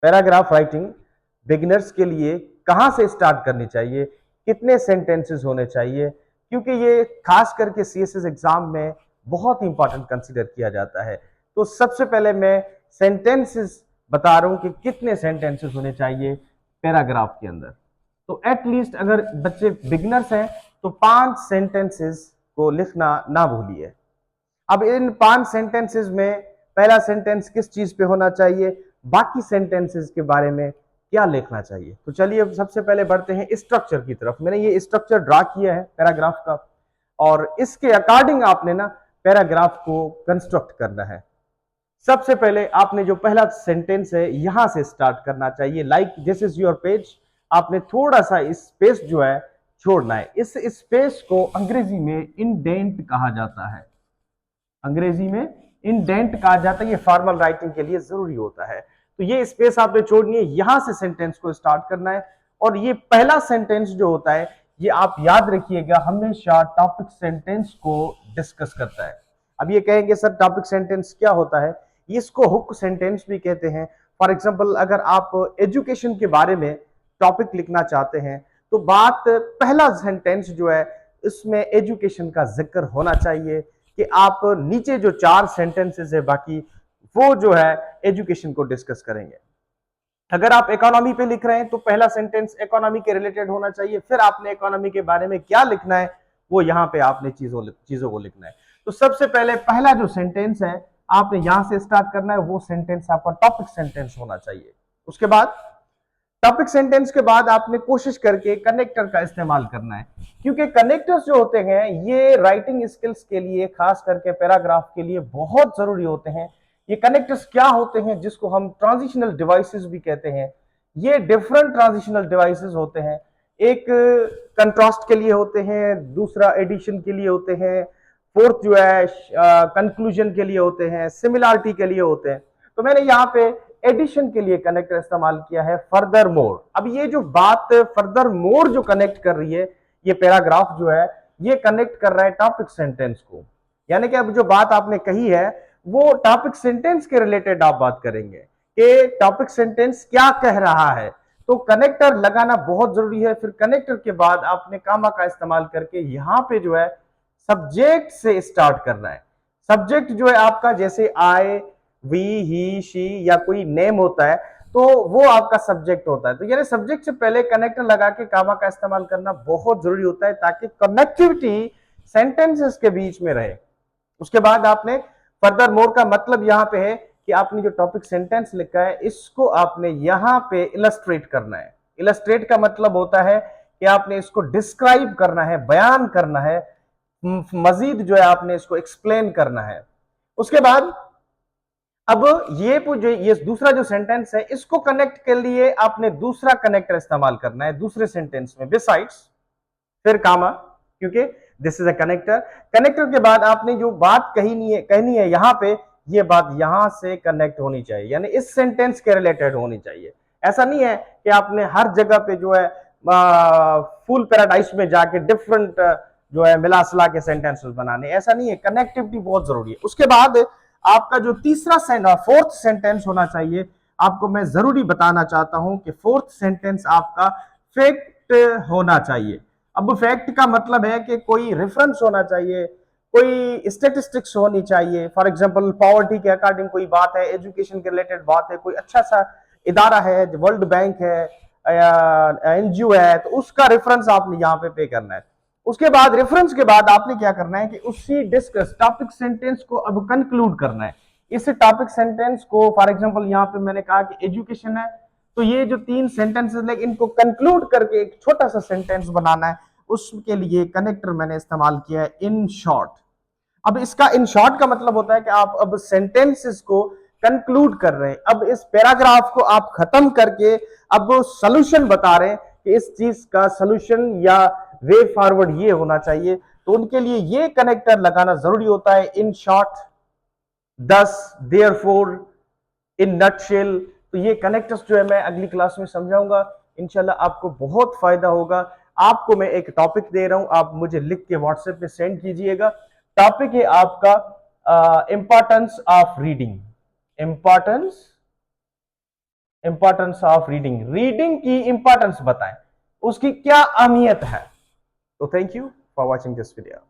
Paragraph writing beginners के लिए कहां से स्टार्ट करनी चाहिए, कितने सेंटेंसेस होने चाहिए, क्योंकि ये खास करके सीएसएस एग्जाम में बहुत इंपॉर्टेंट कंसीडर किया जाता है। तो सबसे पहले मैं सेंटेंसेस बता रहा हूं कि कितने सेंटेंसेस होने चाहिए पैराग्राफ के अंदर। तो एटलीस्ट अगर बच्चे बिगिनर्स हैं तो 5 सेंटेंसेस को लिखना ना भूलिए। अब इन 5 सेंटेंसेस में पहला सेंटेंस किस चीज पे होना चाहिए, बाकी सेंटेंसेस के बारे में क्या लिखना चाहिए। तो चलिए अब सबसे पहले बढ़ते हैं स्ट्रक्चर की तरफ। मैंने ये स्ट्रक्चर ड्रा किया है पैराग्राफ का, और इसके अकॉर्डिंग आपने ना पैराग्राफ को कंस्ट्रक्ट करना है। सबसे पहले आपने जो पहला सेंटेंस है यहां से स्टार्ट करना चाहिए। Like this is your page. आपने थोड़ा सा स्पेस जो है छोड़ना है। इस स्पेस को अंग्रेजी में इंडेंट कहा जाता है। अंग्रेजी में इंडेंट कहा जाता है। ये फॉर्मल राइटिंग के लिए जरूरी होता है। तो ये स्पेस आपने छोड़नी है, यहां से सेंटेंस को स्टार्ट करना है। और ये पहला सेंटेंस जो होता है ये आप याद रखिएगा हमेशा टॉपिक सेंटेंस को डिस्कस करता है। अब ये कहेंगे सर टॉपिक सेंटेंस क्या होता है, इसको हुक सेंटेंस भी कहते हैं। फॉर एग्जाम्पल अगर आप एजुकेशन के बारे में टॉपिक लिखना चाहते हैं तो बात पहला सेंटेंस जो है इसमें एजुकेशन का जिक्र होना चाहिए कि आप नीचे जो 4 सेंटेंसेस है बाकी वो जो है एजुकेशन को डिस्कस करेंगे। अगर आप इकोनॉमी पे लिख रहे हैं तो पहला सेंटेंस इकोनॉमी के रिलेटेड होना चाहिए, फिर आपने इकोनॉमी के बारे में क्या लिखना है वो यहाँ पे आपने चीजों को लिखना है। तो सबसे पहले पहला जो सेंटेंस है आपने यहां से स्टार्ट करना है, वो सेंटेंस आपका टॉपिक सेंटेंस होना चाहिए। उसके बाद टॉपिक सेंटेंस के बाद आपने कोशिश करके कनेक्टर का इस्तेमाल करना है, क्योंकि कनेक्टर्स जो होते हैं ये राइटिंग स्किल्स के लिए खास करके पैराग्राफ के लिए बहुत जरूरी होते हैं। ये कनेक्टर्स क्या होते हैं, जिसको हम ट्रांजिशनल डिवाइसेस भी कहते हैं। ये डिफरेंट ट्रांजिशनल डिवाइसेस होते हैं। एक कंट्रास्ट के लिए होते हैं, दूसरा एडिशन के लिए होते हैं, फोर्थ जो है कंक्लूजन के लिए होते हैं, सिमिलरिटी के लिए होते हैं। तो मैंने यहाँ पे एडिशन के लिए कनेक्टर इस्तेमाल किया है फर्दर मोर। अब ये जो बात फर्दर मोर जो कनेक्ट कर रही है, ये पैराग्राफ जो है ये कनेक्ट कर रहा है टॉपिक सेंटेंस को। यानी कि अब जो बात आपने कही है वो टॉपिक सेंटेंस के रिलेटेड आप बात करेंगे कि टॉपिक सेंटेंस क्या कह रहा है। तो कनेक्टर लगाना बहुत जरूरी है। फिर कनेक्टर के बाद आपने कामा का इस्तेमाल करके यहां पे जो है सब्जेक्ट से स्टार्ट करना है। सब्जेक्ट जो है आपका जैसे आई, वी, ही, शी या कोई नेम होता है तो वो आपका सब्जेक्ट होता है। तो यानी सब्जेक्ट से पहले कनेक्टर लगा के कामा का इस्तेमाल करना बहुत जरूरी होता है ताकि कनेक्टिविटी सेंटेंसेस के बीच में रहे। उसके बाद आपने फर्दर मोर का मतलब यहां पे है कि आपने जो टॉपिक सेंटेंस लिखा है इसको आपने यहां पे इलस्ट्रेट करना है। इलस्ट्रेट का मतलब होता है कि आपने इसको डिस्क्राइब करना है, बयान करना है, मजीद जो है आपने इसको एक्सप्लेन करना है। उसके बाद अब ये दूसरा जो सेंटेंस है इसको कनेक्ट के लिए आपने दूसरा कनेक्टर इस्तेमाल करना है दूसरे सेंटेंस में बिसाइड्स, फिर कामा, क्योंकि this is a connector. Connector के बाद आपने जो बात कहनी है यहां पे ये बात यहां से कनेक्ट होनी चाहिए, यानी इस सेंटेंस के रिलेटेड होनी चाहिए। ऐसा नहीं है कि आपने हर जगह पे जो है फुल पैराडाइज में जाके डिफरेंट जो है मिला सला के सेंटेंसेस बनाने, ऐसा नहीं है। कनेक्टिविटी बहुत जरूरी है। उसके बाद आपका जो फोर्थ सेंटेंस होना चाहिए, आपको मैं जरूरी बताना चाहता हूं कि फोर्थ सेंटेंस आपका फैक्ट होना चाहिए। अब फैक्ट का मतलब है कि कोई रेफरेंस होना चाहिए, कोई स्टेटिस्टिक्स होनी चाहिए। फॉर एग्जांपल पॉवर्टी के अकॉर्डिंग कोई बात है, एजुकेशन के रिलेटेड बात है, कोई अच्छा सा इदारा है, वर्ल्ड बैंक है या एनजीओ है, तो उसका रेफरेंस आपने यहाँ पे करना है। उसके बाद रेफरेंस के बाद आपने क्या करना है कि उसी डिस्कस टॉपिक सेंटेंस को अब कंक्लूड करना है। इस टॉपिक सेंटेंस को फॉर एग्जांपल यहाँ पे मैंने कहा कि एजुकेशन है, तो ये जो 3 सेंटेंसेस है इनको कंक्लूड करके एक छोटा सा सेंटेंस बनाना है। उसके लिए कनेक्टर मैंने इस्तेमाल किया है इन शॉर्ट। अब इसका इन शॉर्ट का मतलब होता है कि आप अब सेंटेंसेस को कंक्लूड कर रहे हैं, अब इस पैराग्राफ को आप खत्म करके अब सॉल्यूशन बता रहे हैं कि इस चीज का सॉल्यूशन या वे फॉरवर्ड ये होना चाहिए। तो उनके लिए ये कनेक्टर लगाना जरूरी होता है, इन शॉर्ट, दस, देयरफॉर, इन नटशेल। तो ये कनेक्टर्स जो है मैं अगली क्लास में समझाऊंगा। इंशाल्लाह आपको बहुत फायदा होगा। आपको मैं एक टॉपिक दे रहा हूं, आप मुझे लिख के व्हाट्सएप पे सेंड कीजिएगा। टॉपिक है आपका importance of reading. Importance importance of reading, reading की इंपॉर्टेंस बताएं, उसकी क्या अहमियत है। तो thank you for watching this video.